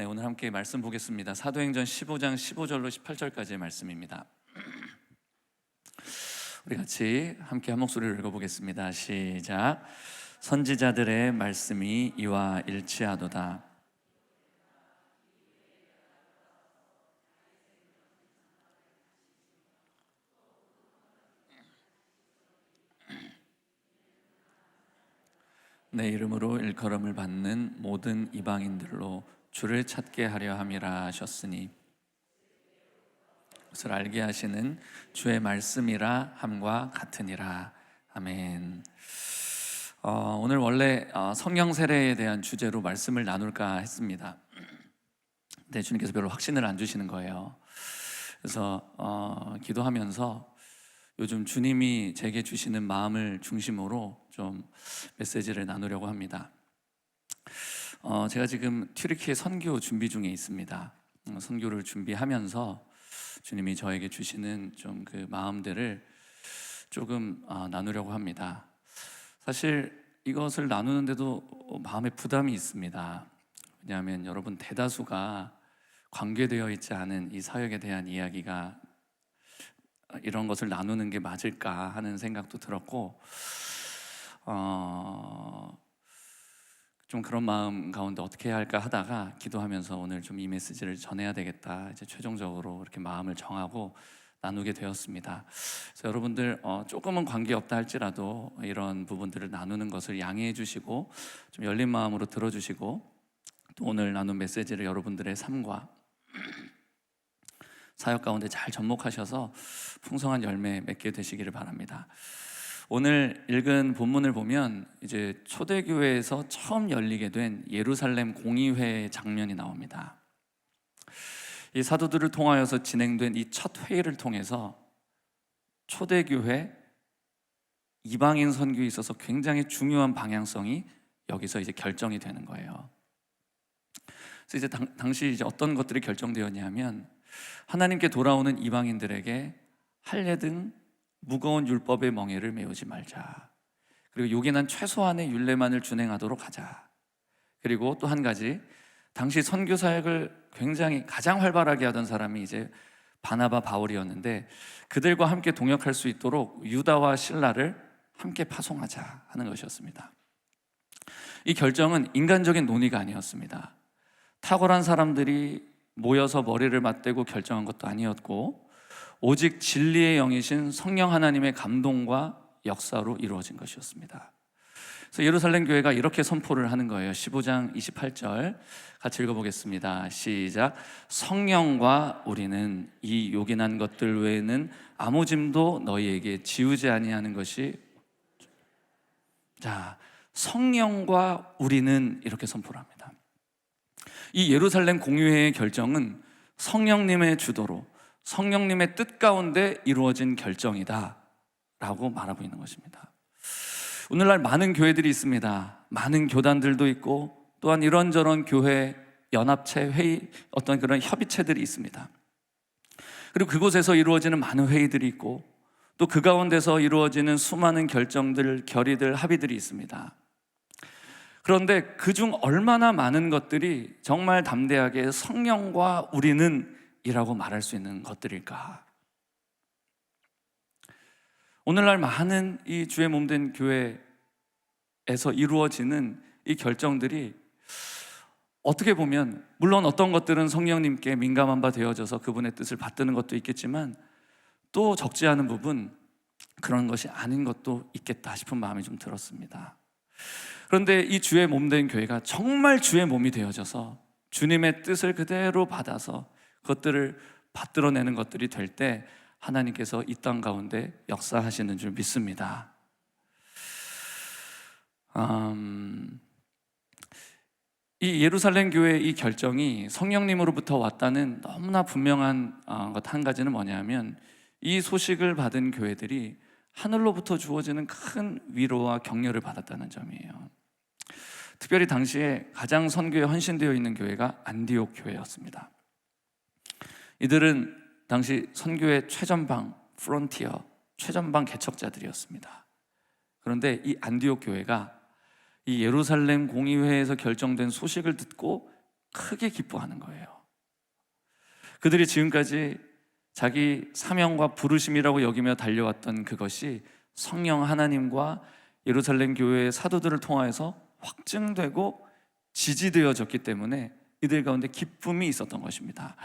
네, 오늘 함께 말씀 보겠습니다. 사도행전 15장 15절로 18절까지의 말씀입니다. 우리 같이 함께 한 목소리로 읽어보겠습니다. 시작. 선지자들의 말씀이 이와 일치하도다. 내 이름으로 일컬음을 받는 모든 이방인들로 주를 찾게 하려 함이라 하셨으니 그것을 알게 하시는 주의 말씀이라 함과 같으니라. 아멘. 오늘 원래 성령 세례에 대한 주제로 말씀을 나눌까 했습니다. 근데 주님께서 별로 확신을 안 주시는 거예요. 그래서 기도하면서 요즘 주님이 제게 주시는 마음을 중심으로 좀 메시지를 나누려고 합니다. 제가 지금 튀르키예 선교 준비 중에 있습니다. 선교를 준비하면서 주님이 저에게 주시는 좀 그 마음들을 조금 나누려고 합니다. 사실 이것을 나누는데도 마음에 부담이 있습니다. 왜냐하면 여러분 대다수가 관계되어 있지 않은 이 사역에 대한 이야기가 이런 것을 나누는 게 맞을까 하는 생각도 들었고 좀 그런 마음 가운데 어떻게 해야 할까 하다가 기도하면서 오늘 좀 이 메시지를 전해야 되겠다, 이제 최종적으로 이렇게 마음을 정하고 나누게 되었습니다. 그래서 여러분들 조금은 관계없다 할지라도 이런 부분들을 나누는 것을 양해해 주시고 좀 열린 마음으로 들어주시고 또 오늘 나눈 메시지를 여러분들의 삶과 사역 가운데 잘 접목하셔서 풍성한 열매 맺게 되시기를 바랍니다. 오늘 읽은 본문을 보면 이제 초대교회에서 처음 열리게 된 예루살렘 공의회 장면이 나옵니다. 이 사도들을 통하여서 진행된 이 첫 회의를 통해서 초대교회 이방인 선교에 있어서 굉장히 중요한 방향성이 여기서 이제 결정이 되는 거예요. 그래서 이제 당시 이제 어떤 것들이 결정되었냐면 하나님께 돌아오는 이방인들에게 할례 등 무거운 율법의 멍에를 메우지 말자. 그리고 요긴한 최소한의 율례만을 준행하도록 하자. 그리고 또 한 가지, 당시 선교 사역을 굉장히 가장 활발하게 하던 사람이 이제 바나바 바울이었는데 그들과 함께 동역할 수 있도록 유다와 실라를 함께 파송하자 하는 것이었습니다. 이 결정은 인간적인 논의가 아니었습니다. 탁월한 사람들이 모여서 머리를 맞대고 결정한 것도 아니었고 오직 진리의 영이신 성령 하나님의 감동과 역사로 이루어진 것이었습니다. 그래서 예루살렘 교회가 이렇게 선포를 하는 거예요. 15장 28절 같이 읽어보겠습니다. 시작. 성령과 우리는 이 요긴한 것들 외에는 아무 짐도 너희에게 지우지 아니하는 것이. 자, 성령과 우리는 이렇게 선포를 합니다. 이 예루살렘 공의회의 결정은 성령님의 주도로 성령님의 뜻 가운데 이루어진 결정이다 라고 말하고 있는 것입니다. 오늘날 많은 교회들이 있습니다. 많은 교단들도 있고 또한 이런저런 교회, 연합체, 회의, 어떤 그런 협의체들이 있습니다. 그리고 그곳에서 이루어지는 많은 회의들이 있고 또 그 가운데서 이루어지는 수많은 결정들, 결의들, 합의들이 있습니다. 그런데 그중 얼마나 많은 것들이 정말 담대하게 성령과 우리는 이라고 말할 수 있는 것들일까? 오늘날 많은 이 주의 몸된 교회에서 이루어지는 이 결정들이 어떻게 보면 물론 어떤 것들은 성령님께 민감한 바 되어져서 그분의 뜻을 받드는 것도 있겠지만 또 적지 않은 부분 그런 것이 아닌 것도 있겠다 싶은 마음이 좀 들었습니다. 그런데 이 주의 몸된 교회가 정말 주의 몸이 되어져서 주님의 뜻을 그대로 받아서 그것들을 받들어내는 것들이 될 때 하나님께서 이 땅 가운데 역사하시는 줄 믿습니다. 이 예루살렘 교회의 이 결정이 성령님으로부터 왔다는 너무나 분명한 것 한 가지는 뭐냐면 이 소식을 받은 교회들이 하늘로부터 주어지는 큰 위로와 격려를 받았다는 점이에요. 특별히 당시에 가장 선교에 헌신되어 있는 교회가 안디옥 교회였습니다. 이들은 당시 선교의 최전방, 프론티어, 최전방 개척자들이었습니다. 그런데 이 안디옥 교회가 이 예루살렘 공의회에서 결정된 소식을 듣고 크게 기뻐하는 거예요. 그들이 지금까지 자기 사명과 부르심이라고 여기며 달려왔던 그것이 성령 하나님과 예루살렘 교회의 사도들을 통하여서 확증되고 지지되어졌기 때문에 이들 가운데 기쁨이 있었던 것입니다.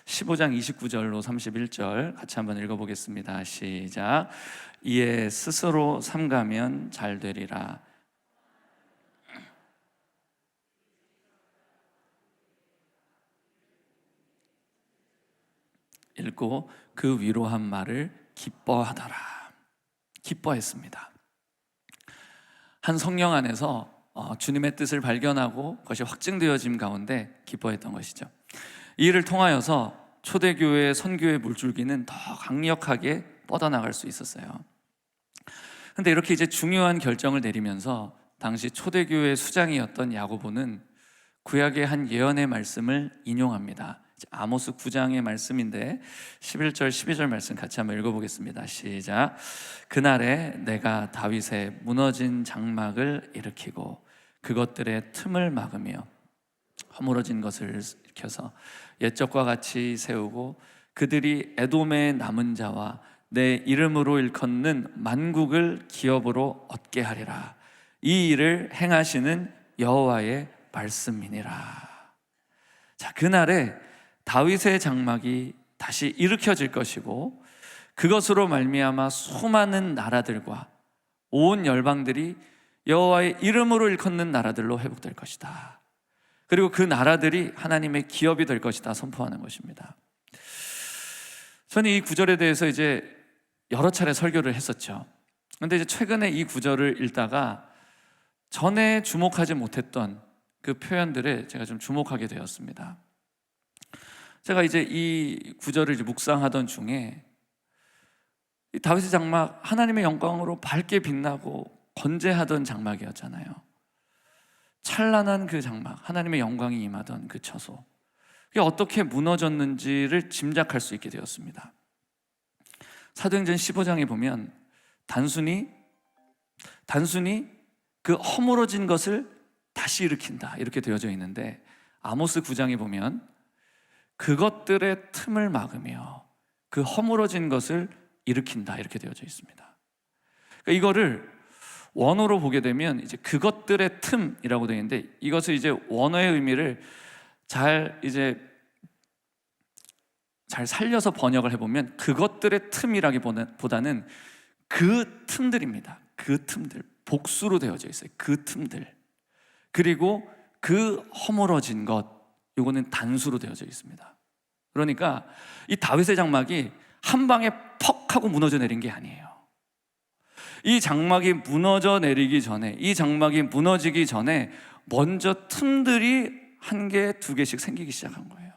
15장 29절로 31절 같이 한번 읽어보겠습니다. 시작. 이에 스스로 삼가면 잘 되리라. 읽고 그 위로한 말을 기뻐하더라. 기뻐했습니다. 한 성령 안에서 주님의 뜻을 발견하고 그것이 확증되어짐 가운데 기뻐했던 것이죠. 이 일을 통하여서 초대교회의 선교의 물줄기는 더 강력하게 뻗어나갈 수 있었어요. 근데 이렇게 이제 중요한 결정을 내리면서 당시 초대교회의 수장이었던 야고보는 구약의 한 예언의 말씀을 인용합니다. 아모스 9장의 말씀인데 11절 12절 말씀 같이 한번 읽어보겠습니다. 시작. 그날에 내가 다윗의 무너진 장막을 일으키고 그것들의 틈을 막으며 허물어진 것을 일으켜서 옛적과 같이 세우고 그들이 에돔의 남은 자와 내 이름으로 일컫는 만국을 기업으로 얻게 하리라. 이 일을 행하시는 여호와의 말씀이니라. 자, 그날에 다윗의 장막이 다시 일으켜질 것이고 그것으로 말미암아 수많은 나라들과 온 열방들이 여호와의 이름으로 일컫는 나라들로 회복될 것이다. 그리고 그 나라들이 하나님의 기업이 될 것이다 선포하는 것입니다. 저는 이 구절에 대해서 이제 여러 차례 설교를 했었죠. 그런데 이제 최근에 이 구절을 읽다가 전에 주목하지 못했던 그 표현들에 제가 좀 주목하게 되었습니다. 제가 이제 이 구절을 이제 묵상하던 중에 이 다윗의 장막, 하나님의 영광으로 밝게 빛나고 건재하던 장막이었잖아요. 찬란한 그 장막, 하나님의 영광이 임하던 그 처소, 그게 어떻게 무너졌는지를 짐작할 수 있게 되었습니다. 사도행전 15장에 보면 단순히 그 허물어진 것을 다시 일으킨다 이렇게 되어져 있는데, 아모스 9장에 보면 그것들의 틈을 막으며 그 허물어진 것을 일으킨다 이렇게 되어져 있습니다. 그러니까 이거를 원어로 보게 되면 이제 그것들의 틈이라고 되어 있는데, 이것을 이제 원어의 의미를 잘 살려서 번역을 해보면 그것들의 틈이라기보다는 그 틈들입니다. 그 틈들, 복수로 되어져 있어요. 그 틈들. 그리고 그 허물어진 것, 이거는 단수로 되어져 있습니다. 그러니까 이 다윗의 장막이 한 방에 퍽 하고 무너져 내린 게 아니에요. 이 장막이 무너져 내리기 전에, 이 장막이 무너지기 전에 먼저 틈들이 한 개, 두 개씩 생기기 시작한 거예요.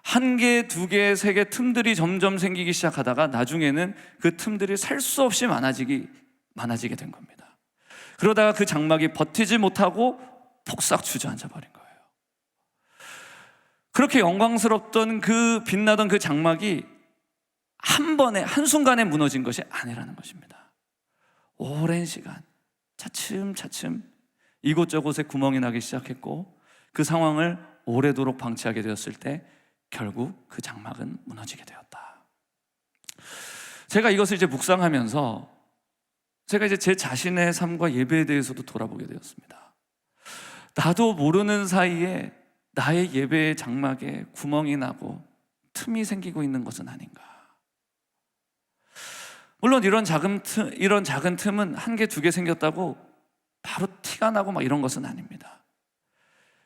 한 개, 두 개, 세 개 틈들이 점점 생기기 시작하다가 나중에는 그 틈들이 셀 수 없이 많아지게 된 겁니다. 그러다가 그 장막이 버티지 못하고 폭삭 주저앉아 버린 거예요. 그렇게 영광스럽던 그 빛나던 그 장막이 한 번에, 한순간에 무너진 것이 아니라는 것입니다. 오랜 시간 차츰 이곳저곳에 구멍이 나기 시작했고, 그 상황을 오래도록 방치하게 되었을 때 결국 그 장막은 무너지게 되었다. 제가 이것을 이제 묵상하면서 제가 이제 제 자신의 삶과 예배에 대해서도 돌아보게 되었습니다. 나도 모르는 사이에 나의 예배의 장막에 구멍이 나고 틈이 생기고 있는 것은 아닌가. 물론 이런 작은 틈은 한 개, 두 개 생겼다고 바로 티가 나고 막 이런 것은 아닙니다.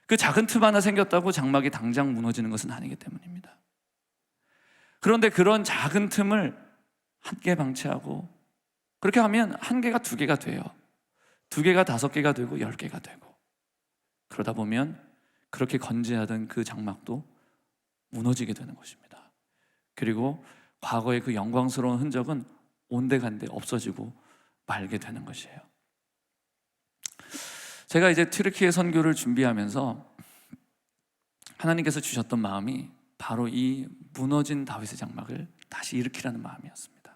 그 작은 틈 하나 생겼다고 장막이 당장 무너지는 것은 아니기 때문입니다. 그런데 그런 작은 틈을 한 개 방치하고, 그렇게 하면 한 개가 두 개가 돼요. 두 개가 다섯 개가 되고 10개가 되고, 그러다 보면 그렇게 건재하던 그 장막도 무너지게 되는 것입니다. 그리고 과거의 그 영광스러운 흔적은 온데간데 없어지고 말게 되는 것이에요. 제가 이제 튀르키예 선교를 준비하면서 하나님께서 주셨던 마음이 바로 이 무너진 다윗의 장막을 다시 일으키라는 마음이었습니다.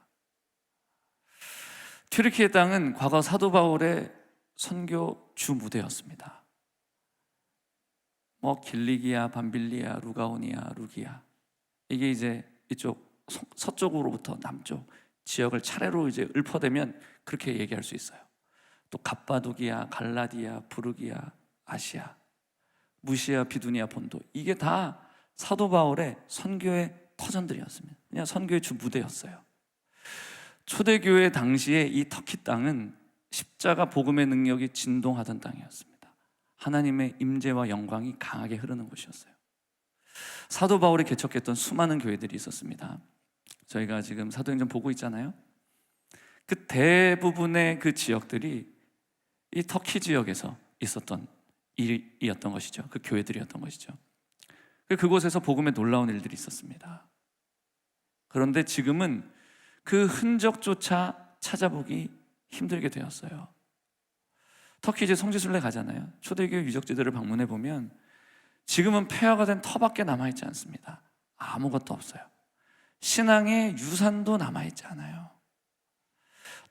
튀르키예 땅은 과거 사도 바울의 선교 주 무대였습니다. 뭐 길리기아, 밤빌리아, 루가오니아, 루기아, 이게 이제 이쪽 서쪽으로부터 남쪽 지역을 차례로 이제 읊어대면 그렇게 얘기할 수 있어요. 또 갑바도기아, 갈라디아, 부르기아, 아시아, 무시아, 비두니아 본도, 이게 다 사도 바울의 선교의 터전들이었습니다. 그냥 선교의 주 무대였어요. 초대교회 당시에 이 터키 땅은 십자가 복음의 능력이 진동하던 땅이었습니다. 하나님의 임재와 영광이 강하게 흐르는 곳이었어요. 사도 바울이 개척했던 수많은 교회들이 있었습니다. 저희가 지금 사도행전 보고 있잖아요. 그 대부분의 그 지역들이 이 터키 지역에서 있었던 일이었던 것이죠. 그 교회들이었던 것이죠. 그곳에서 복음의 놀라운 일들이 있었습니다. 그런데 지금은 그 흔적조차 찾아보기 힘들게 되었어요. 터키 이제 성지순례 가잖아요. 초대교회 유적지들을 방문해 보면 지금은 폐허가 된 터밖에 남아있지 않습니다. 아무것도 없어요. 신앙의 유산도 남아있지 않아요.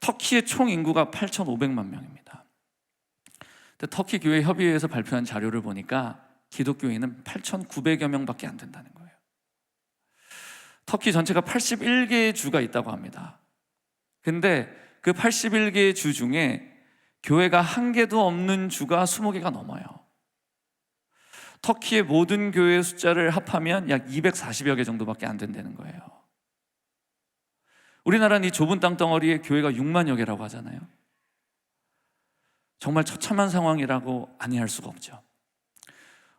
터키의 총 인구가 8,500만 명입니다. 근데 터키 교회 협의회에서 발표한 자료를 보니까 기독교인은 8,900여 명밖에 안 된다는 거예요. 터키 전체가 81개의 주가 있다고 합니다. 근데 그 81개의 주 중에 교회가 한 개도 없는 주가 20개가 넘어요. 터키의 모든 교회의 숫자를 합하면 약 240여 개 정도밖에 안 된다는 거예요. 우리나라는 이 좁은 땅덩어리에 교회가 6만여 개라고 하잖아요. 정말 처참한 상황이라고 아니할 수가 없죠.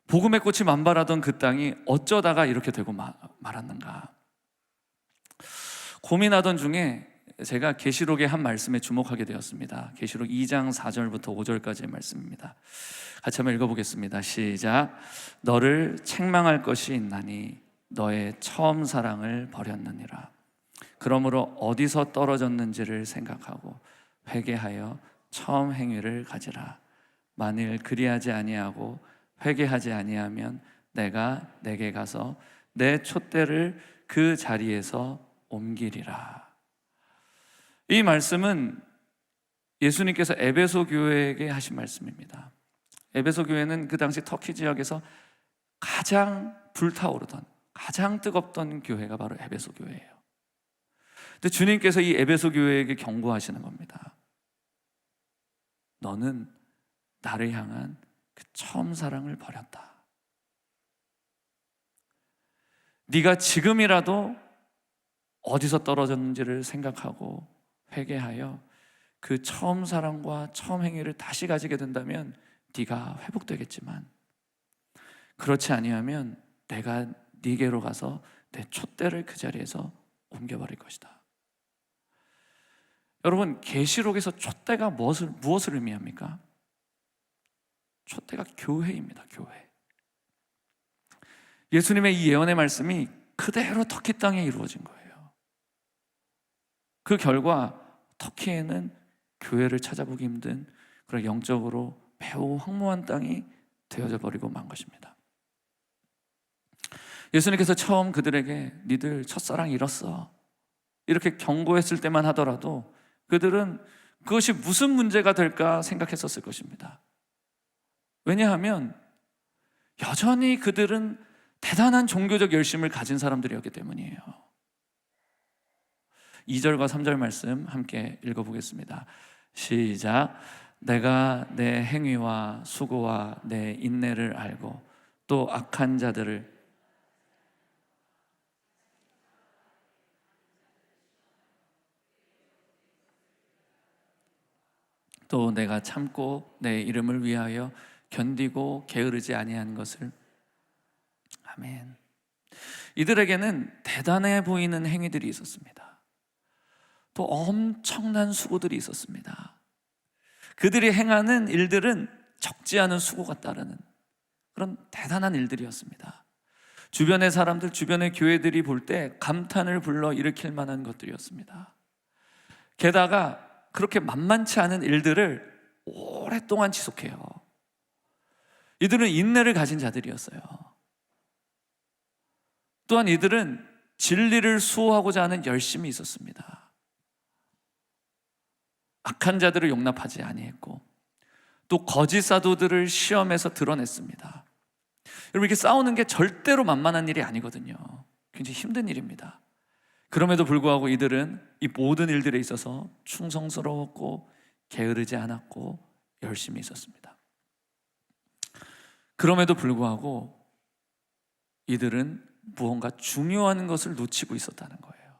복음의 꽃이 만발하던 그 땅이 어쩌다가 이렇게 되고 말았는가. 고민하던 중에 제가 계시록의 한 말씀에 주목하게 되었습니다. 계시록 2장 4절부터 5절까지의 말씀입니다. 같이 한번 읽어보겠습니다. 시작. 너를 책망할 것이 있나니 너의 처음 사랑을 버렸느니라. 그러므로 어디서 떨어졌는지를 생각하고 회개하여 처음 행위를 가지라. 만일 그리하지 아니하고 회개하지 아니하면 내가 내게 가서 내 촛대를 그 자리에서 옮기리라. 이 말씀은 예수님께서 에베소 교회에게 하신 말씀입니다. 에베소 교회는 그 당시 터키 지역에서 가장 불타오르던, 가장 뜨겁던 교회가 바로 에베소 교회예요. 근데 주님께서 이 에베소 교회에게 경고하시는 겁니다. 너는 나를 향한 그 처음 사랑을 버렸다. 네가 지금이라도 어디서 떨어졌는지를 생각하고 회개하여 그 처음 사랑과 처음 행위를 다시 가지게 된다면 네가 회복되겠지만, 그렇지 아니하면 내가 네게로 가서 내 촛대를 그 자리에서 옮겨버릴 것이다. 여러분, 계시록에서 촛대가 무엇을 의미합니까? 촛대가 교회입니다. 교회. 예수님의 이 예언의 말씀이 그대로 터키 땅에 이루어진 거예요. 그 결과 터키에는 교회를 찾아보기 힘든 그런 영적으로 매우 황무한 땅이 되어져 버리고 만 것입니다. 예수님께서 처음 그들에게 니들 첫사랑 잃었어, 이렇게 경고했을 때만 하더라도 그들은 그것이 무슨 문제가 될까 생각했었을 것입니다. 왜냐하면 여전히 그들은 대단한 종교적 열심을 가진 사람들이었기 때문이에요. 2절과 3절 말씀 함께 읽어보겠습니다. 시작. 내가 내 행위와 수고와 내 인내를 알고 또 악한 자들을 또 내가 참고 내 이름을 위하여 견디고 게으르지 아니한 것을. 아멘. 이들에게는 대단해 보이는 행위들이 있었습니다. 또 엄청난 수고들이 있었습니다. 그들이 행하는 일들은 적지 않은 수고가 따르는 그런 대단한 일들이었습니다. 주변의 사람들, 주변의 교회들이 볼 때 감탄을 불러 일으킬 만한 것들이었습니다. 게다가 그렇게 만만치 않은 일들을 오랫동안 지속해요. 이들은 인내를 가진 자들이었어요. 또한 이들은 진리를 수호하고자 하는 열심이 있었습니다. 악한 자들을 용납하지 아니했고 또 거짓 사도들을 시험해서 드러냈습니다. 여러분, 이렇게 싸우는 게 절대로 만만한 일이 아니거든요. 굉장히 힘든 일입니다. 그럼에도 불구하고 이들은 이 모든 일들에 있어서 충성스러웠고 게으르지 않았고 열심히 있었습니다. 그럼에도 불구하고 이들은 무언가 중요한 것을 놓치고 있었다는 거예요.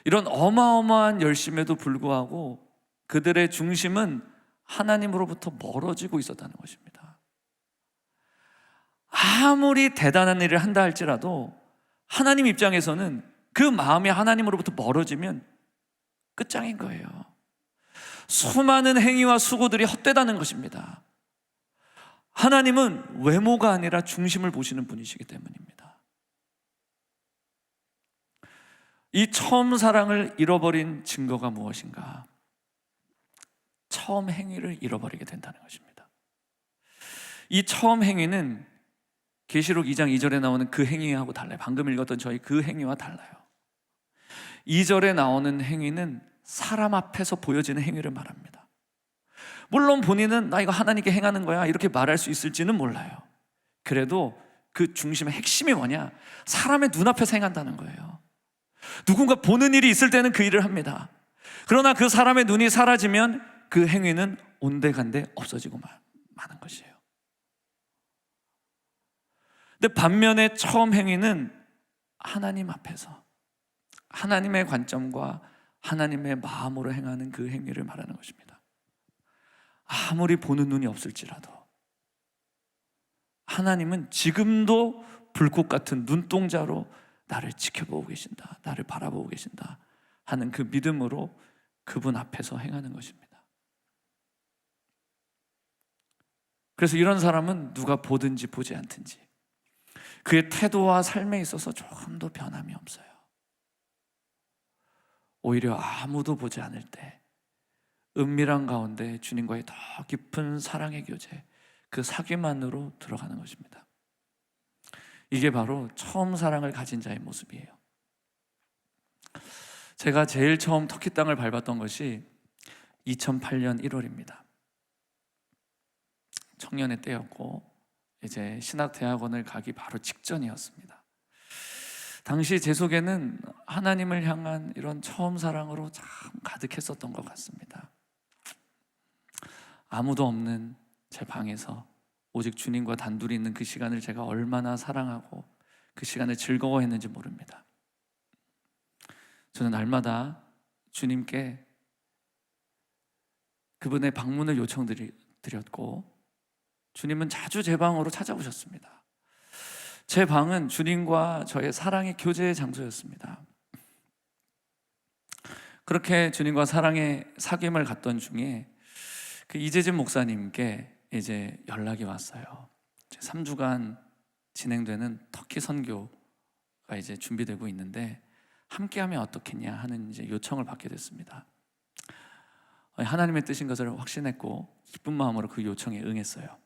이런 어마어마한 열심에도 불구하고 그들의 중심은 하나님으로부터 멀어지고 있었다는 것입니다. 아무리 대단한 일을 한다 할지라도 하나님 입장에서는 그 마음이 하나님으로부터 멀어지면 끝장인 거예요. 수많은 행위와 수고들이 헛되다는 것입니다. 하나님은 외모가 아니라 중심을 보시는 분이시기 때문입니다. 이 처음 사랑을 잃어버린 증거가 무엇인가? 처음 행위를 잃어버리게 된다는 것입니다. 이 처음 행위는 계시록 2장 2절에 나오는 그 행위하고 달라요. 방금 읽었던 저희 그 행위와 달라요. 2절에 나오는 행위는 사람 앞에서 보여지는 행위를 말합니다. 물론 본인은 나 이거 하나님께 행하는 거야 이렇게 말할 수 있을지는 몰라요. 그래도 그 중심의 핵심이 뭐냐? 사람의 눈앞에서 행한다는 거예요. 누군가 보는 일이 있을 때는 그 일을 합니다. 그러나 그 사람의 눈이 사라지면 그 행위는 온데간데 없어지고 마는 것이에요. 근데 반면에 처음 행위는 하나님 앞에서 하나님의 관점과 하나님의 마음으로 행하는 그 행위를 말하는 것입니다. 아무리 보는 눈이 없을지라도 하나님은 지금도 불꽃 같은 눈동자로 나를 지켜보고 계신다, 나를 바라보고 계신다 하는 그 믿음으로 그분 앞에서 행하는 것입니다. 그래서 이런 사람은 누가 보든지 보지 않든지 그의 태도와 삶에 있어서 조금도 변함이 없어요. 오히려 아무도 보지 않을 때 은밀한 가운데 주님과의 더 깊은 사랑의 교제, 그 사귐만으로 들어가는 것입니다. 이게 바로 처음 사랑을 가진 자의 모습이에요. 제가 제일 처음 터키 땅을 밟았던 것이 2008년 1월입니다. 청년의 때였고 이제 신학대학원을 가기 바로 직전이었습니다. 당시 제 속에는 하나님을 향한 이런 처음 사랑으로 참 가득했었던 것 같습니다. 아무도 없는 제 방에서 오직 주님과 단둘이 있는 그 시간을 제가 얼마나 사랑하고 그 시간을 즐거워했는지 모릅니다. 저는 날마다 주님께 그분의 방문을 요청드렸고 주님은 자주 제 방으로 찾아오셨습니다. 제 방은 주님과 저의 사랑의 교제의 장소였습니다. 그렇게 주님과 사랑의 사귐을 갖던 중에 그 이재진 목사님께 이제 연락이 왔어요. 3주간 진행되는 터키 선교가 이제 준비되고 있는데 함께하면 어떻겠냐 하는 이제 요청을 받게 됐습니다. 하나님의 뜻인 것을 확신했고 기쁜 마음으로 그 요청에 응했어요.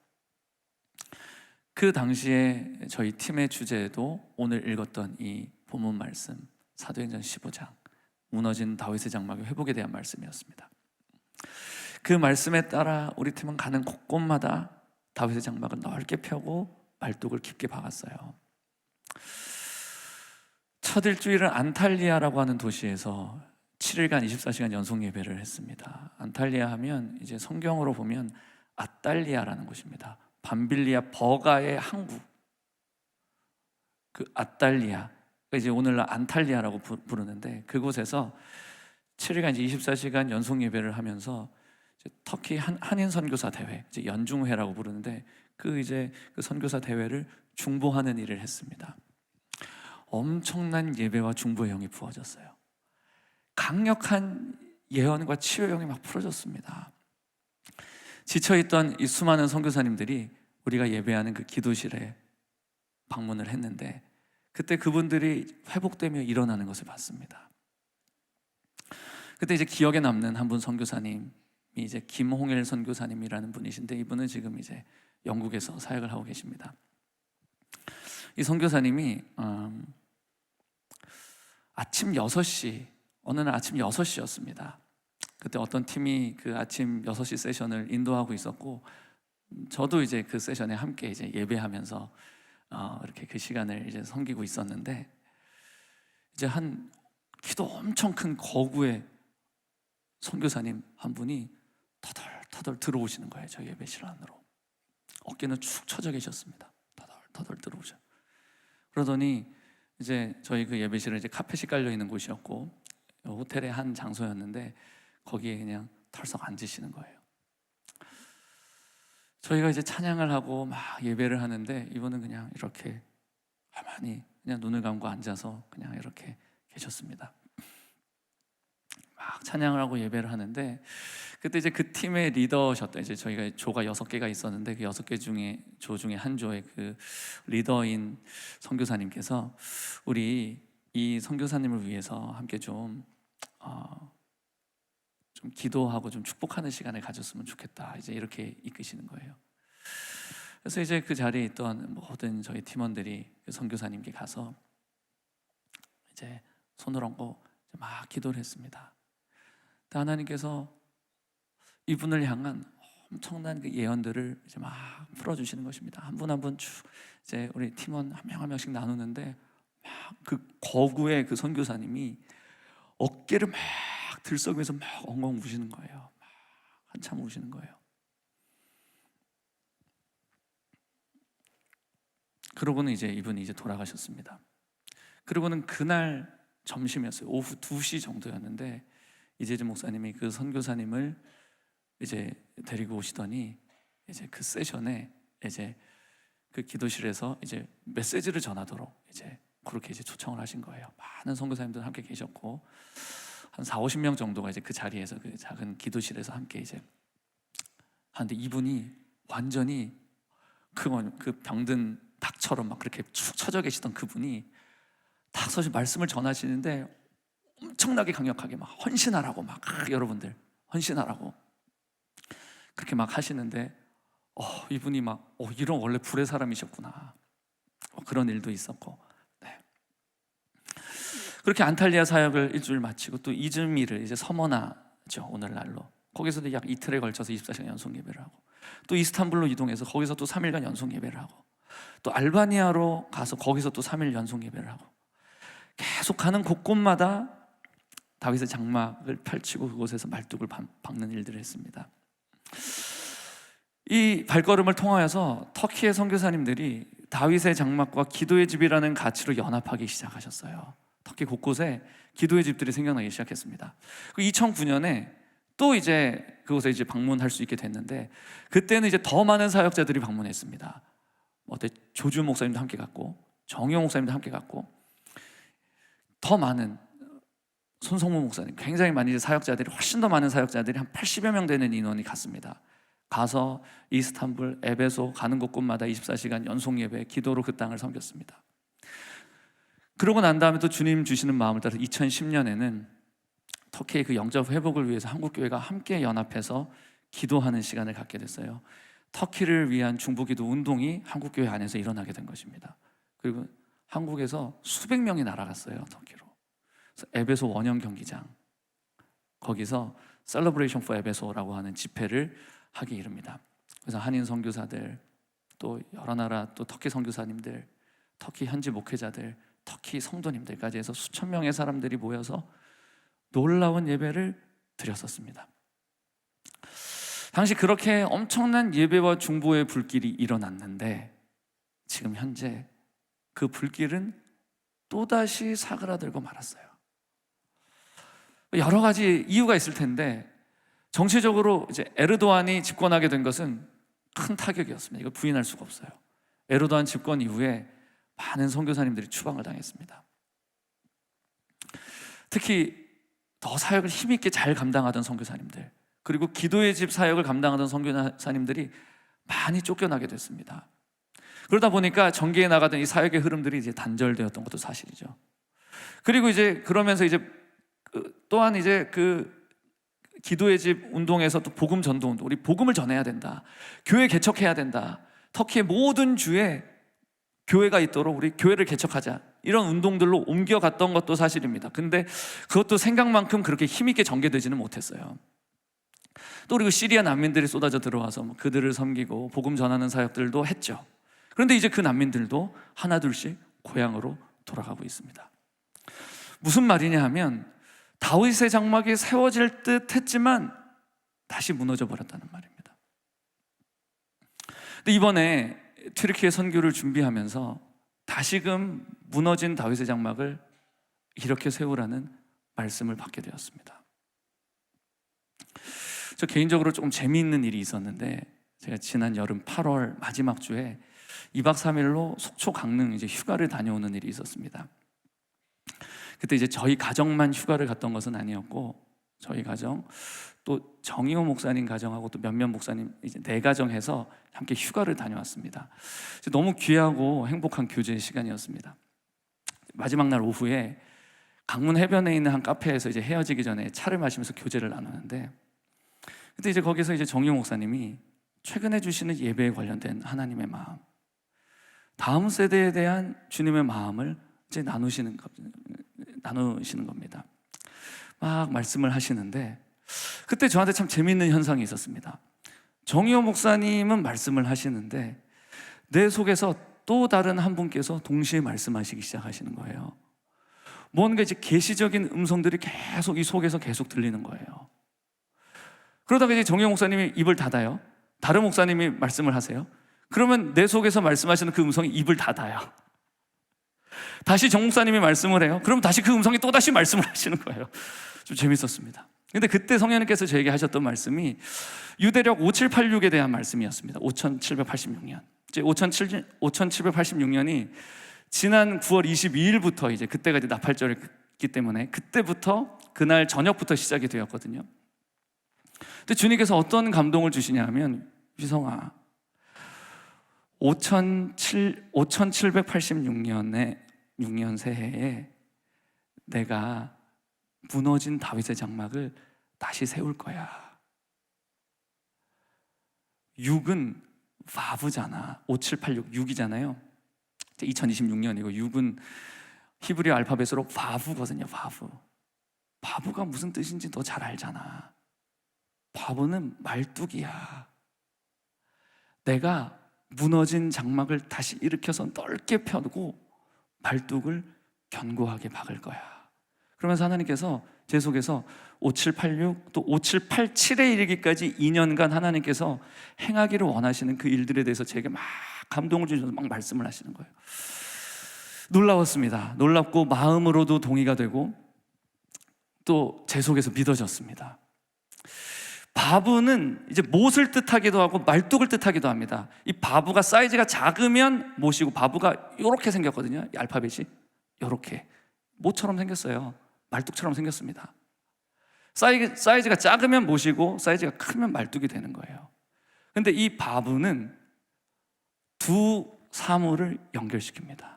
그 당시에 저희 팀의 주제도 오늘 읽었던 이 본문 말씀 사도행전 15장 무너진 다윗의 장막의 회복에 대한 말씀이었습니다. 그 말씀에 따라 우리 팀은 가는 곳곳마다 다윗의 장막을 넓게 펴고 말뚝을 깊게 박았어요. 첫 일주일은 안탈리아라고 하는 도시에서 7일간 24시간 연속 예배를 했습니다. 안탈리아 하면 이제 성경으로 보면 아달리아라는 곳입니다. 밤빌리아 버가의 항구, 그 아달리아, 이제 오늘날 안탈리아라고 부르는데 그곳에서 7일간 이제 24시간 연속 예배를 하면서 이제 터키 한인 선교사 대회, 이제 연중회라고 부르는데 그 선교사 대회를 중보하는 일을 했습니다. 엄청난 예배와 중보의 영이 부어졌어요. 강력한 예언과 치유의 영이 막 풀어졌습니다. 지쳐있던 이 수많은 선교사님들이 우리가 예배하는 그 기도실에 방문을 했는데 그때 그분들이 회복되며 일어나는 것을 봤습니다. 그때 이제 기억에 남는 한 분 선교사님이 이제 김홍일 선교사님이라는 분이신데 이분은 지금 이제 영국에서 사역을 하고 계십니다. 이 선교사님이 아침 6시, 어느 날 아침 6시였습니다. 그때 어떤 팀이 그 아침 6시 세션을 인도하고 있었고 저도 이제 그 세션에 함께 이제 예배하면서 이렇게 그 시간을 이제 섬기고 있었는데, 이제 한 키도 엄청 큰 거구의 선교사님 한 분이 터덜터덜 들어오시는 거예요. 저희 예배실 안으로. 어깨는 축 처져 계셨습니다. 터덜터덜 들어오셔. 그러더니 이제 저희 그 예배실은 이제 카펫이 깔려 있는 곳이었고 호텔의 한 장소였는데 거기에 그냥 털썩 앉으시는 거예요. 저희가 이제 찬양을 하고 막 예배를 하는데 이분은 그냥 이렇게 가만히 그냥 눈을 감고 앉아서 그냥 이렇게 계셨습니다. 막 찬양을 하고 예배를 하는데, 그때 이제 그 팀의 리더셨던, 이제 저희가 조가 6개가 있었는데 그 6개 중에 조 중에 한 조의 그 리더인 선교사님께서 우리 이 선교사님을 위해서 함께 좀 기도하고 좀 축복하는 시간을 가졌으면 좋겠다, 이제 이렇게 이끄시는 거예요. 그래서 이제 그 자리에 있던 모든 저희 팀원들이 그 선교사님께 가서 이제 손을 얹고 막 기도를 했습니다. 근데 하나님께서 이분을 향한 엄청난 그 예언들을 이제 막 풀어주시는 것입니다. 한 분 한 분 쭉 이제 우리 팀원 한 명 한 명씩 나누는데, 막 그 거구의 그 선교사님이 어깨를 막 들썩이면서 막 엉엉 우시는 거예요. 막 한참 우시는 거예요. 그러고는 이제 이분이 이제 돌아가셨습니다. 그리고는 그날 점심이었어요. 오후 2시 정도였는데 이재진 목사님이 그 선교사님을 이제 데리고 오시더니 이제 그 세션에 이제 그 기도실에서 이제 메시지를 전하도록 이제 그렇게 이제 초청을 하신 거예요. 많은 선교사님들 함께 계셨고 한 40-50명 정도가 이제 그 자리에서 그 작은 기도실에서 함께 이제 하는데, 이분이 완전히 그 병든 닭처럼 막 그렇게 축 처져 계시던 그분이 딱 서서 말씀을 전하시는데 엄청나게 강력하게 막 헌신하라고 막 여러분들 헌신하라고 그렇게 막 하시는데 이분이 막 이런 원래 불의 사람이셨구나, 그런 일도 있었고, 네. 그렇게 안탈리아 사역을 일주일 마치고 또 이즈미를 이제 서머나죠, 오늘날로. 거기서도 약 이틀에 걸쳐서 24시간 연속 예배를 하고, 또 이스탄불로 이동해서 거기서 또 3일간 연속 예배를 하고, 또 알바니아로 가서 거기서 또 3일 연속 예배를 하고, 계속 가는 곳곳마다 다윗의 장막을 펼치고 그곳에서 말뚝을 박는 일들을 했습니다. 이 발걸음을 통하여서 터키의 선교사님들이 다윗의 장막과 기도의 집이라는 가치로 연합하기 시작하셨어요. 터키 곳곳에 기도의 집들이 생겨나기 시작했습니다. 2009년에 또 이제 그곳에 이제 방문할 수 있게 됐는데, 그때는 이제 더 많은 사역자들이 방문했습니다. 조주 목사님도 함께 갔고, 정용 목사님도 함께 갔고, 더 많은 손성무 목사님, 굉장히 많은 이제 사역자들이, 훨씬 더 많은 사역자들이 한 80여 명 되는 인원이 갔습니다. 가서 이스탄불, 에베소 가는 곳곳마다 24시간 연속 예배, 기도로 그 땅을 섬겼습니다. 그러고 난 다음에 또 주님 주시는 마음을 따라 2010년에는 터키의 그 영적 회복을 위해서 한국교회가 함께 연합해서 기도하는 시간을 갖게 됐어요. 터키를 위한 중보기도 운동이 한국교회 안에서 일어나게 된 것입니다. 그리고 한국에서 수백 명이 날아갔어요, 터키로. 그래서 에베소 원형 경기장, 거기서 셀러브레이션 포 에베소라고 하는 집회를 하기 이릅니다. 그래서 한인 선교사들, 또 여러 나라 또 터키 선교사님들, 터키 현지 목회자들, 터키 성도님들까지 해서 수천 명의 사람들이 모여서 놀라운 예배를 드렸었습니다. 당시 그렇게 엄청난 예배와 중보의 불길이 일어났는데, 지금 현재 그 불길은 또다시 사그라들고 말았어요. 여러 가지 이유가 있을 텐데, 정치적으로 이제 에르도안이 집권하게 된 것은 큰 타격이었습니다. 이거 부인할 수가 없어요. 에르도안 집권 이후에 많은 선교사님들이 추방을 당했습니다. 특히 더 사역을 힘있게 잘 감당하던 선교사님들, 그리고 기도의 집 사역을 감당하던 선교사님들이 많이 쫓겨나게 됐습니다. 그러다 보니까 전개해 나가던 이 사역의 흐름들이 이제 단절되었던 것도 사실이죠. 그리고 이제 그러면서 이제 또한 이제 그 기도의 집 운동에서 또 복음 전도 운동, 우리 복음을 전해야 된다, 교회 개척해야 된다, 터키의 모든 주에 교회가 있도록 우리 교회를 개척하자, 이런 운동들로 옮겨갔던 것도 사실입니다. 근데 그것도 생각만큼 그렇게 힘있게 전개되지는 못했어요. 또 그리고 시리아 난민들이 쏟아져 들어와서 그들을 섬기고 복음 전하는 사역들도 했죠. 그런데 이제 그 난민들도 하나둘씩 고향으로 돌아가고 있습니다. 무슨 말이냐 하면 다윗의 장막이 세워질 듯 했지만 다시 무너져 버렸다는 말입니다. 근데 이번에 튀르키예 선교를 준비하면서 다시금 무너진 다윗의 장막을 이렇게 세우라는 말씀을 받게 되었습니다. 저 개인적으로 조금 재미있는 일이 있었는데, 제가 지난 여름 8월 마지막 주에 2박 3일로 속초 강릉 이제 휴가를 다녀오는 일이 있었습니다. 그때 이제 저희 가정만 휴가를 갔던 것은 아니었고, 저희 가정 또 정의호 목사님 가정하고 또 몇몇 목사님 이제 네 가정 해서 함께 휴가를 다녀왔습니다. 너무 귀하고 행복한 교제 시간이었습니다. 마지막 날 오후에 강문 해변에 있는 한 카페에서 이제 헤어지기 전에 차를 마시면서 교제를 나누는데, 그때 이제 거기서 이제 정의호 목사님이 최근에 주시는 예배에 관련된 하나님의 마음, 다음 세대에 대한 주님의 마음을 이제 나누시는 겁니다. 막 말씀을 하시는데, 그때 저한테 참 재미있는 현상이 있었습니다. 정의호 목사님은 말씀을 하시는데 내 속에서 또 다른 한 분께서 동시에 말씀하시기 시작하시는 거예요. 뭔가 이제 계시적인 음성들이 계속 이 속에서 계속 들리는 거예요. 그러다가 이제 정의호 목사님이 입을 닫아요. 다른 목사님이 말씀을 하세요. 그러면 내 속에서 말씀하시는 그 음성이 입을 닫아요. 다시 정 목사님이 말씀을 해요. 그럼 다시 그 음성이 또 다시 말씀을 하시는 거예요. 좀 재밌었습니다. 근데 그때 성령님께서 저에게 하셨던 말씀이 유대력 5786에 대한 말씀이었습니다. 5786년. 이제 5786년이 지난 9월 22일부터 이제 그때가 이제 나팔절이기 때문에 그때부터 그날 저녁부터 시작이 되었거든요. 근데 주님께서 어떤 감동을 주시냐 하면, 위성아, 5786년에 6년 새해에 내가 무너진 다윗의 장막을 다시 세울 거야. 6은 바브잖아. 5786, 6이잖아요. 2026년이고 6은 히브리 알파벳으로 바브거든요. 바브. 바브가 무슨 뜻인지 너 잘 알잖아. 바브는 말뚝이야. 내가 무너진 장막을 다시 일으켜서 넓게 펴고 말뚝을 견고하게 박을 거야. 그러면서 하나님께서 제 속에서 5786 또 5787에 이르기까지 2년간 하나님께서 행하기를 원하시는 그 일들에 대해서 제게 막 감동을 주셔서 막 말씀을 하시는 거예요. 놀라웠습니다. 놀랍고 마음으로도 동의가 되고 또 제 속에서 믿어졌습니다. 바브는 이제 못을 뜻하기도 하고 말뚝을 뜻하기도 합니다. 이 바브가 사이즈가 작으면 못이고, 바브가 이렇게 생겼거든요. 이 알파벳이 이렇게 못처럼 생겼어요. 말뚝처럼 생겼습니다. 사이즈가 작으면 못이고 사이즈가 크면 말뚝이 되는 거예요. 근데 이 바브는 두 사물을 연결시킵니다.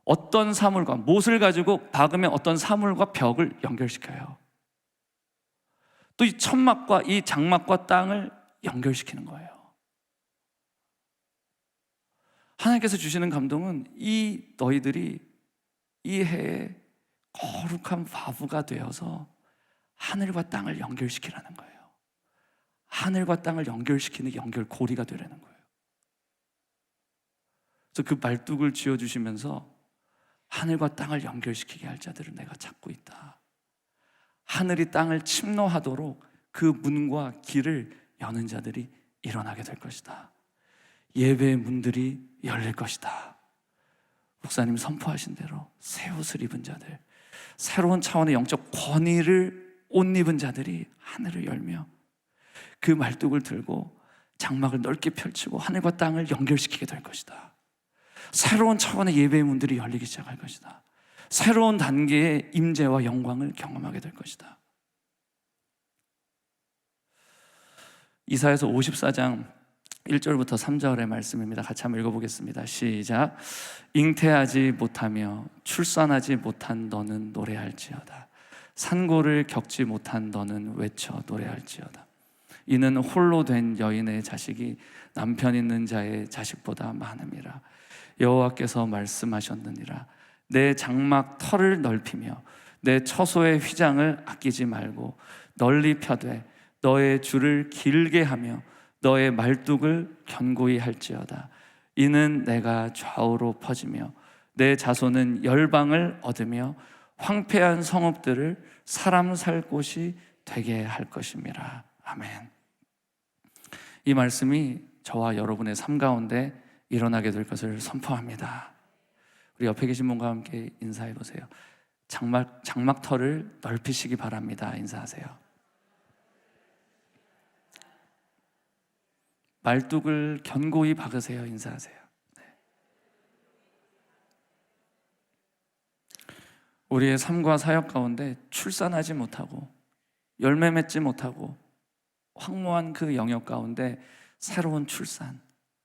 어떤 사물과, 못을 가지고 박으면 어떤 사물과 벽을 연결시켜요. 또 이 천막과 이 장막과 땅을 연결시키는 거예요. 하나님께서 주시는 감동은 이 너희들이 이 해에 거룩한 바브가 되어서 하늘과 땅을 연결시키라는 거예요. 하늘과 땅을 연결시키는 연결고리가 되라는 거예요. 그래서 그 말뚝을 쥐어주시면서 하늘과 땅을 연결시키게 할 자들을 내가 찾고 있다. 하늘이 땅을 침노하도록 그 문과 길을 여는 자들이 일어나게 될 것이다. 예배의 문들이 열릴 것이다. 목사님 선포하신 대로 새 옷을 입은 자들, 새로운 차원의 영적 권위를 옷 입은 자들이 하늘을 열며 그 말뚝을 들고 장막을 넓게 펼치고 하늘과 땅을 연결시키게 될 것이다. 새로운 차원의 예배의 문들이 열리기 시작할 것이다. 새로운 단계의 임재와 영광을 경험하게 될 것이다. 이사야서 54장 1절부터 3절의 말씀입니다. 같이 한번 읽어보겠습니다. 시작. 잉태하지 못하며 출산하지 못한 너는 노래할지어다. 산고를 겪지 못한 너는 외쳐 노래할지어다. 이는 홀로 된 여인의 자식이 남편 있는 자의 자식보다 많음이라. 여호와께서 말씀하셨느니라. 내 장막 털을 넓히며 내 처소의 휘장을 아끼지 말고 널리 펴되 너의 줄을 길게 하며 너의 말뚝을 견고히 할지어다. 이는 내가 좌우로 퍼지며 내 자손은 열방을 얻으며 황폐한 성읍들을 사람 살 곳이 되게 할 것임이라. 아멘. 이 말씀이 저와 여러분의 삶 가운데 일어나게 될 것을 선포합니다. 우리 옆에 계신 분과 함께 인사해 보세요. 장막터를 넓히시기 바랍니다. 인사하세요. 말뚝을 견고히 박으세요. 인사하세요. 네. 우리의 삶과 사역 가운데 출산하지 못하고 열매 맺지 못하고 황무한 그 영역 가운데 새로운 출산,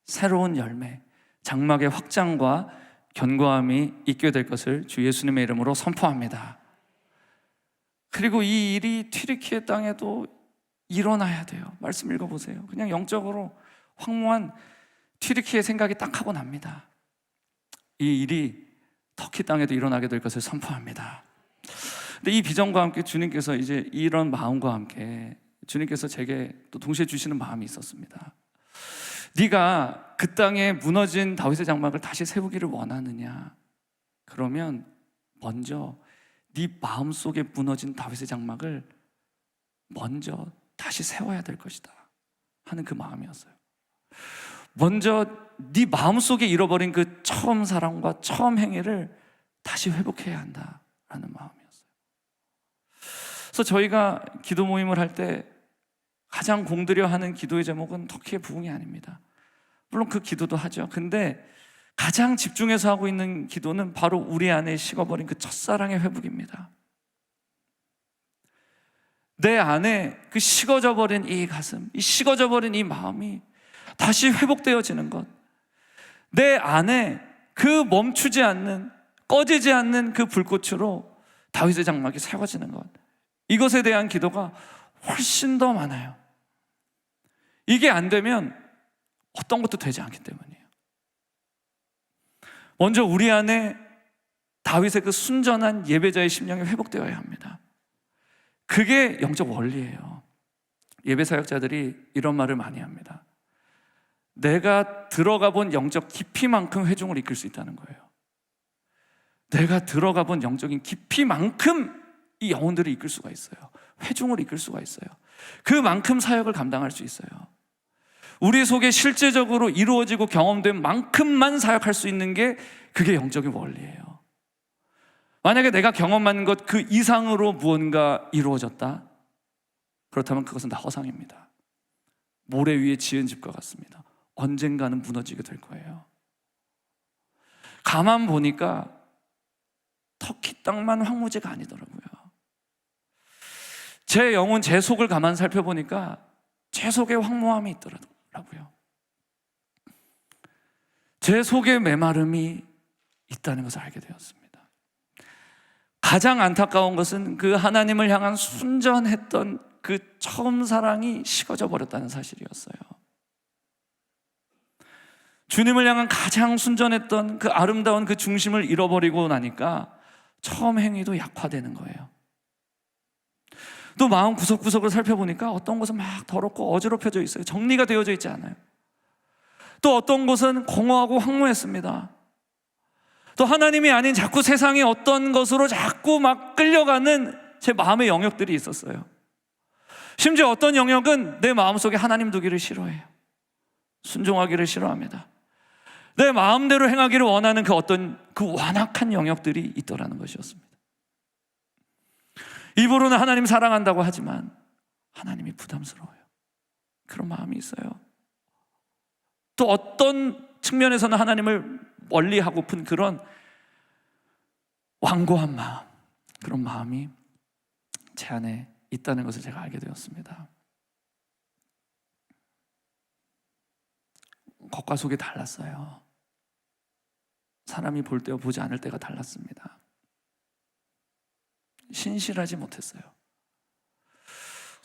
새로운 열매, 장막의 확장과 견고함이 있게 될 것을 주 예수님의 이름으로 선포합니다. 그리고 이 일이 튀르키예 땅에도 일어나야 돼요. 말씀 읽어보세요. 그냥 영적으로 황무한 튀르키예 생각이 딱 하고 납니다. 이 일이 터키 땅에도 일어나게 될 것을 선포합니다. 근데 이 비전과 함께 주님께서 이제 이런 마음과 함께 주님께서 제게 또 동시에 주시는 마음이 있었습니다. 네가 그 땅에 무너진 다윗의 장막을 다시 세우기를 원하느냐? 그러면 먼저 네 마음속에 무너진 다윗의 장막을 먼저 다시 세워야 될 것이다 하는 그 마음이었어요. 먼저 네 마음속에 잃어버린 그 처음 사랑과 처음 행위를 다시 회복해야 한다라는 마음이었어요. 그래서 저희가 기도 모임을 할 때 가장 공들여 하는 기도의 제목은 터키의 부흥이 아닙니다. 물론 그 기도도 하죠. 근데 가장 집중해서 하고 있는 기도는 바로 우리 안에 식어버린 그 첫사랑의 회복입니다. 내 안에 그 식어져 버린 이 가슴, 이 식어져 버린 이 마음이 다시 회복되어지는 것, 내 안에 그 멈추지 않는, 꺼지지 않는 그 불꽃으로 다윗의 장막이 세워지는 것, 이것에 대한 기도가 훨씬 더 많아요. 이게 안 되면 어떤 것도 되지 않기 때문이에요. 먼저 우리 안에 다윗의 그 순전한 예배자의 심령이 회복되어야 합니다. 그게 영적 원리예요. 예배 사역자들이 이런 말을 많이 합니다. 내가 들어가 본 영적 깊이만큼 회중을 이끌 수 있다는 거예요. 내가 들어가 본 영적인 깊이만큼 이 영혼들을 이끌 수가 있어요. 회중을 이끌 수가 있어요. 그만큼 사역을 감당할 수 있어요. 우리 속에 실제적으로 이루어지고 경험된 만큼만 사역할 수 있는 게 그게 영적인 원리예요. 만약에 내가 경험한 것 그 이상으로 무언가 이루어졌다? 그렇다면 그것은 다 허상입니다. 모래 위에 지은 집과 같습니다. 언젠가는 무너지게 될 거예요. 가만 보니까 터키 땅만 황무지가 아니더라고요. 제 영혼, 제 속을 가만 살펴보니까 제 속에 황무함이 있더라고요. 제 속에 메마름이 있다는 것을 알게 되었습니다. 가장 안타까운 것은 그 하나님을 향한 순전했던 그 처음 사랑이 식어져 버렸다는 사실이었어요. 주님을 향한 가장 순전했던 그 아름다운 그 중심을 잃어버리고 나니까 처음 행위도 약화되는 거예요. 또 마음 구석구석을 살펴보니까 어떤 곳은 막 더럽고 어지럽혀져 있어요. 정리가 되어져 있지 않아요. 또 어떤 곳은 공허하고 황무했습니다. 또 하나님이 아닌 자꾸 세상의 어떤 것으로 자꾸 막 끌려가는 제 마음의 영역들이 있었어요. 심지어 어떤 영역은 내 마음속에 하나님 두기를 싫어해요. 순종하기를 싫어합니다. 내 마음대로 행하기를 원하는 그 어떤 그 완악한 영역들이 있더라는 것이었습니다. 입으로는 하나님 사랑한다고 하지만 하나님이 부담스러워요. 그런 마음이 있어요. 또 어떤 측면에서는 하나님을 멀리하고픈 그런 완고한 마음, 그런 마음이 제 안에 있다는 것을 제가 알게 되었습니다. 겉과 속이 달랐어요. 사람이 볼 때와 보지 않을 때가 달랐습니다. 신실하지 못했어요.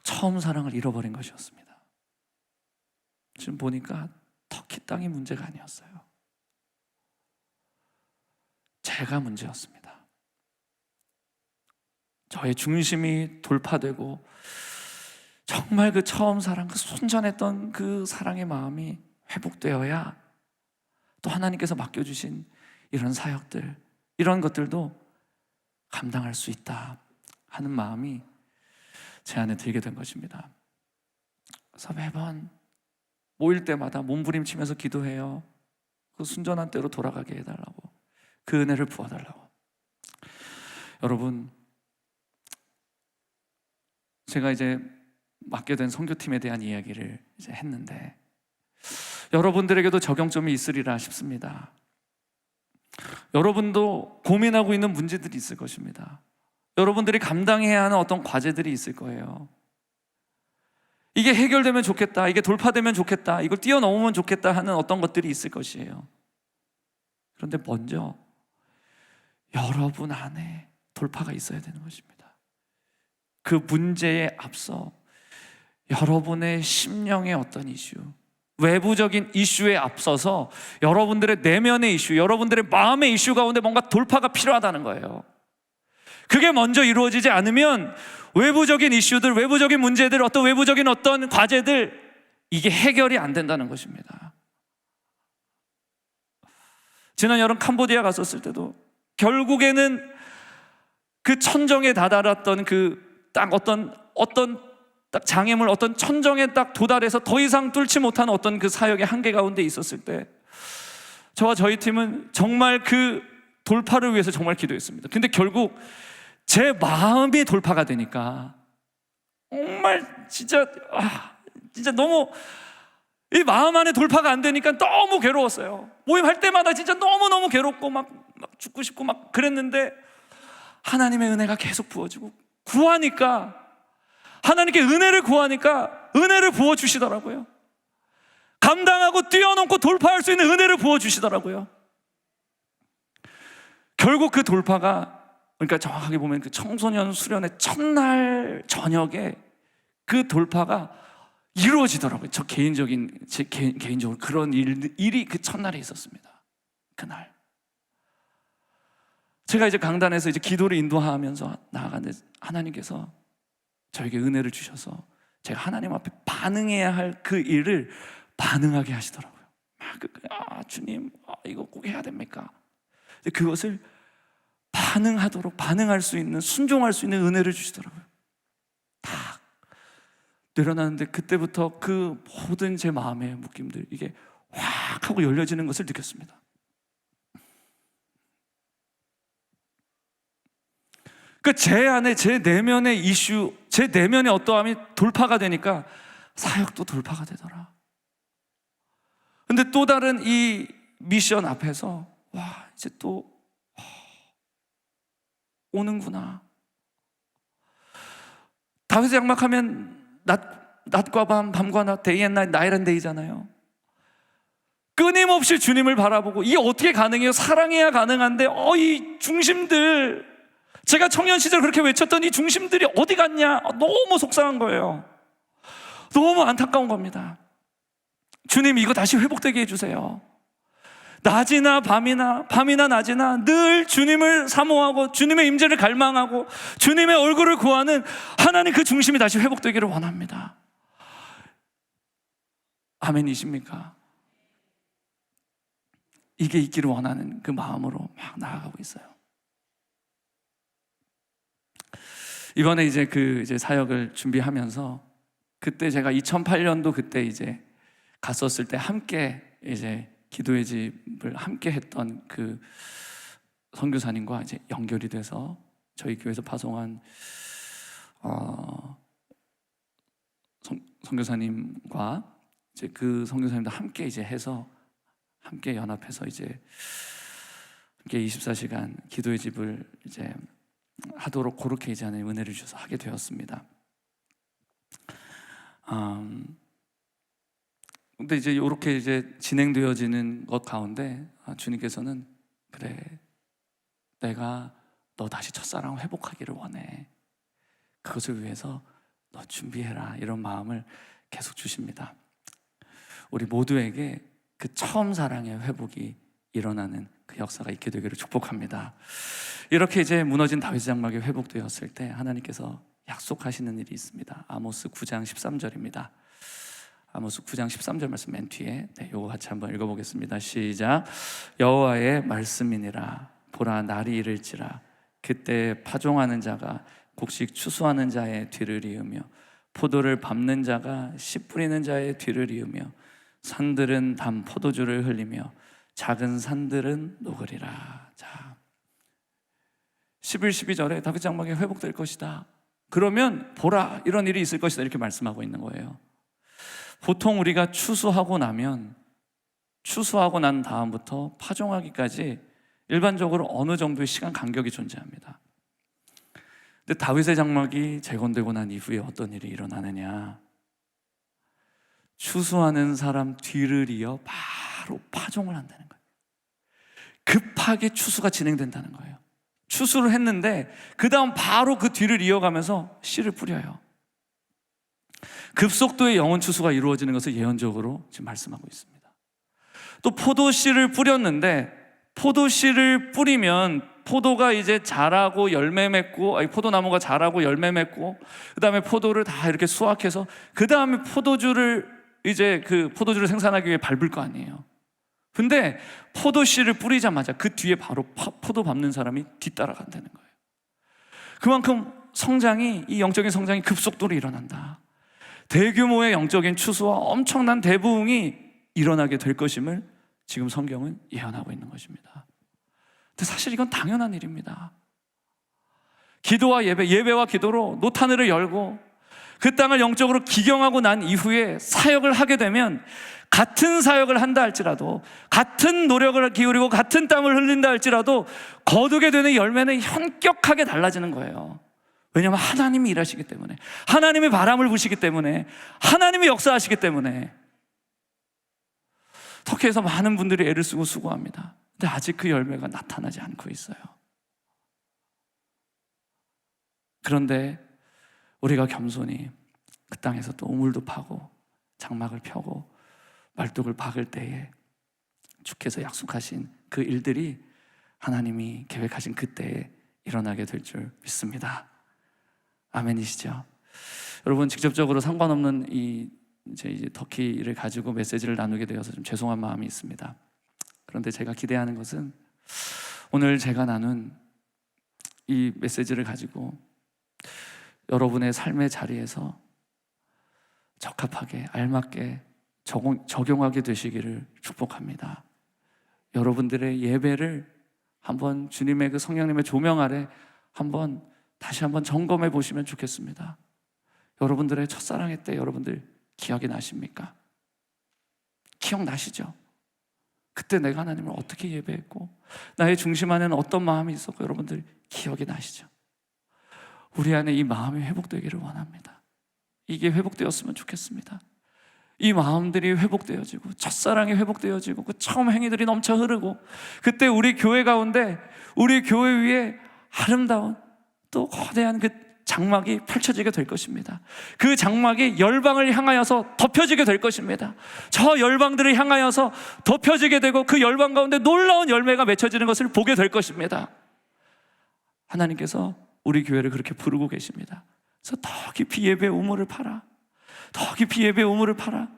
처음 사랑을 잃어버린 것이었습니다. 지금 보니까 터키 땅이 문제가 아니었어요. 제가 문제였습니다. 저의 중심이 돌파되고 정말 그 처음 사랑, 그 순전했던 그 사랑의 마음이 회복되어야 또 하나님께서 맡겨주신 이런 사역들, 이런 것들도 감당할 수 있다 하는 마음이 제 안에 들게 된 것입니다. 그래서 매번 모일 때마다 몸부림치면서 기도해요. 그 순전한 때로 돌아가게 해달라고, 그 은혜를 부어달라고. 여러분, 제가 이제 맡게 된 선교팀에 대한 이야기를 이제 했는데 여러분들에게도 적용점이 있으리라 싶습니다. 여러분도 고민하고 있는 문제들이 있을 것입니다. 여러분들이 감당해야 하는 어떤 과제들이 있을 거예요. 이게 해결되면 좋겠다, 이게 돌파되면 좋겠다, 이걸 뛰어넘으면 좋겠다 하는 어떤 것들이 있을 것이에요. 그런데 먼저 여러분 안에 돌파가 있어야 되는 것입니다. 그 문제에 앞서 여러분의 심령의 어떤 이슈, 외부적인 이슈에 앞서서 여러분들의 내면의 이슈, 여러분들의 마음의 이슈 가운데 뭔가 돌파가 필요하다는 거예요. 그게 먼저 이루어지지 않으면 외부적인 이슈들, 외부적인 문제들, 어떤 외부적인 어떤 과제들, 이게 해결이 안 된다는 것입니다. 지난 여름 캄보디아 갔었을 때도 결국에는 그 천정에 다다랐던 그 딱 어떤 딱 장애물, 어떤 천정에 딱 도달해서 더 이상 뚫지 못한 어떤 그 사역의 한계 가운데 있었을 때 저와 저희 팀은 정말 그 돌파를 위해서 정말 기도했습니다. 근데 결국 제 마음이 돌파가 되니까 정말 진짜 너무 이 마음 안에 돌파가 안 되니까 너무 괴로웠어요. 모임할 때마다 진짜 너무너무 괴롭고 막 죽고 싶고 막 그랬는데 하나님의 은혜가 계속 부어지고 구하니까, 하나님께 은혜를 구하니까 은혜를 부어주시더라고요. 감당하고 뛰어넘고 돌파할 수 있는 은혜를 부어주시더라고요. 결국 그 돌파가, 그러니까 정확하게 보면 그 청소년 수련의 첫날 저녁에 그 돌파가 이루어지더라고요. 제 개인적으로 그런 일이 그 첫날에 있었습니다. 그날 제가 이제 강단에서 이제 기도를 인도하면서 나아가는데 하나님께서 저에게 은혜를 주셔서 제가 하나님 앞에 반응해야 할 그 일을 반응하게 하시더라고요. 주님, 이거 꼭 해야 됩니까? 그것을 반응할 수 있는, 순종할 수 있는 은혜를 주시더라고요. 딱 내려놨는데 그때부터 그 모든 제 마음의 묶임들, 이게 확 하고 열려지는 것을 느꼈습니다. 제 안에, 제 내면의 이슈, 제 내면의 어떠함이 돌파가 되니까 사역도 돌파가 되더라. 근데 또 다른 이 미션 앞에서 이제 또 오는구나. 다윗의 장막하면 낮과 밤, 밤과 낮, day and night, night and day잖아요. 끊임없이 주님을 바라보고, 이게 어떻게 가능해요? 사랑해야 가능한데 이 중심들, 제가 청년 시절 그렇게 외쳤던 이 중심들이 어디 갔냐? 너무 속상한 거예요. 너무 안타까운 겁니다. 주님, 이거 다시 회복되게 해주세요. 낮이나 밤이나 낮이나 늘 주님을 사모하고 주님의 임재를 갈망하고 주님의 얼굴을 구하는 하나님, 그 중심이 다시 회복되기를 원합니다. 아멘이십니까? 이게 있기를 원하는 그 마음으로 막 나아가고 있어요. 이번에 이제 사역을 준비하면서 그때 제가 2008년도 그때 이제 갔었을 때 함께 이제 기도의 집을 함께 했던 그 선교사님과 이제 연결이 돼서 저희 교회에서 파송한 선교사님과 이제 그 선교사님도 함께 이제 해서 함께 연합해서 이제 함께 24시간 기도의 집을 이제 하도록 그렇게 이제 하나님 은혜를 주셔서 하게 되었습니다. 근데 이제 이렇게 이제 진행되어지는 것 가운데 주님께서는 그래, 내가 너 다시 첫사랑 회복하기를 원해. 그것을 위해서 너 준비해라. 이런 마음을 계속 주십니다. 우리 모두에게 그 처음 사랑의 회복이 일어나는 그 역사가 있게 되기를 축복합니다. 이렇게 이제 무너진 다윗의 장막이 회복되었을 때 하나님께서 약속하시는 일이 있습니다. 아모스 9장 13절입니다. 아모스 9장 13절 말씀 맨 뒤에 요거 같이 한번 읽어보겠습니다. 시작. 여호와의 말씀이니라. 보라, 날이 이를지라. 그때 파종하는 자가 곡식 추수하는 자의 뒤를 이으며 포도를 밟는 자가 씨 뿌리는 자의 뒤를 이으며 산들은 담 포도주를 흘리며 작은 산들은 녹으리라. 자, 11, 12절에 다윗 장막이 회복될 것이다. 그러면 보라, 이런 일이 있을 것이다, 이렇게 말씀하고 있는 거예요. 보통 우리가 추수하고 난 다음부터 파종하기까지 일반적으로 어느 정도의 시간 간격이 존재합니다. 근데 다윗의 장막이 재건되고 난 이후에 어떤 일이 일어나느냐, 추수하는 사람 뒤를 이어 바로 파종을 한다는 거예요. 급하게 추수가 진행된다는 거예요. 추수를 했는데 그 다음 바로 그 뒤를 이어가면서 씨를 뿌려요. 급속도의 영혼 추수가 이루어지는 것을 예언적으로 지금 말씀하고 있습니다. 또 포도씨를 뿌렸는데, 포도씨를 뿌리면 포도가 이제 자라고 열매 맺고, 포도나무가 자라고 열매 맺고, 그 다음에 포도를 다 이렇게 수확해서 그 다음에 포도주를 생산하기 위해 밟을 거 아니에요. 근데 포도씨를 뿌리자마자 그 뒤에 바로 포도 밟는 사람이 뒤따라간다는 거예요. 그만큼 이 영적인 성장이 급속도로 일어난다. 대규모의 영적인 추수와 엄청난 대부흥이 일어나게 될 것임을 지금 성경은 예언하고 있는 것입니다. 근데 사실 이건 당연한 일입니다. 기도와 예배와 기도로 노타늘을 열고 그 땅을 영적으로 기경하고 난 이후에 사역을 하게 되면, 같은 사역을 한다 할지라도, 같은 노력을 기울이고 같은 땀을 흘린다 할지라도 거두게 되는 열매는 현격하게 달라지는 거예요. 왜냐하면 하나님이 일하시기 때문에, 하나님이 바람을 부시기 때문에, 하나님이 역사하시기 때문에. 터키에서 많은 분들이 애를 쓰고 수고합니다. 근데 아직 그 열매가 나타나지 않고 있어요. 그런데 우리가 겸손히 그 땅에서 또 우물도 파고 장막을 펴고 말뚝을 박을 때에 주께서 약속하신 그 일들이 하나님이 계획하신 그때에 일어나게 될 줄 믿습니다. 아멘이시죠? 여러분, 직접적으로 상관없는 이제 터키를 가지고 메시지를 나누게 되어서 좀 죄송한 마음이 있습니다. 그런데 제가 기대하는 것은 오늘 제가 나눈 이 메시지를 가지고 여러분의 삶의 자리에서 적합하게, 알맞게 적용하게 되시기를 축복합니다. 여러분들의 예배를 한번 주님의 그 성령님의 조명 아래 다시 한번 점검해 보시면 좋겠습니다. 여러분들의 첫사랑의 때 여러분들 기억이 나십니까? 기억나시죠? 그때 내가 하나님을 어떻게 예배했고 나의 중심 안에는 어떤 마음이 있었고 여러분들 기억이 나시죠? 우리 안에 이 마음이 회복되기를 원합니다. 이게 회복되었으면 좋겠습니다. 이 마음들이 회복되어지고 첫사랑이 회복되어지고 그 처음 행위들이 넘쳐 흐르고, 그때 우리 교회 가운데, 우리 교회 위에 아름다운 또 거대한 그 장막이 펼쳐지게 될 것입니다. 그 장막이 열방을 향하여서 덮여지게 될 것입니다. 저 열방들을 향하여서 덮여지게 되고 그 열방 가운데 놀라운 열매가 맺혀지는 것을 보게 될 것입니다. 하나님께서 우리 교회를 그렇게 부르고 계십니다. 그래서 더 깊이 예배의 우물을 파라. 더 깊이 예배의 우물을 파라.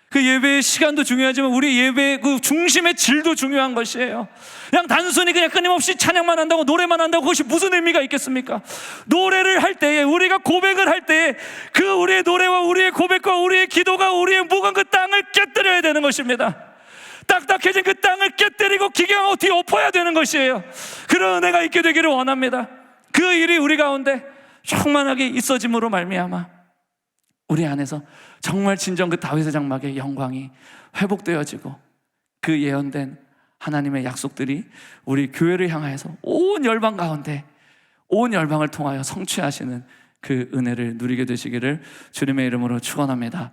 그 예배의 시간도 중요하지만 우리 예배의 그 중심의 질도 중요한 것이에요. 그냥 단순히 그냥 끊임없이 찬양만 한다고, 노래만 한다고 그것이 무슨 의미가 있겠습니까? 노래를 할 때에, 우리가 고백을 할 때에 그 우리의 노래와 우리의 고백과 우리의 기도가 우리의 무거운 그 땅을 깨뜨려야 되는 것입니다. 딱딱해진 그 땅을 깨뜨리고 기경하고 뒤엎어야 되는 것이에요. 그런 은혜가 있게 되기를 원합니다. 그 일이 우리 가운데 충만하게 있어짐으로 말미암아 우리 안에서 정말 진정 그 다윗의 장막의 영광이 회복되어지고 그 예언된 하나님의 약속들이 우리 교회를 향하여서 온 열방 가운데, 온 열방을 통하여 성취하시는 그 은혜를 누리게 되시기를 주님의 이름으로 축원합니다.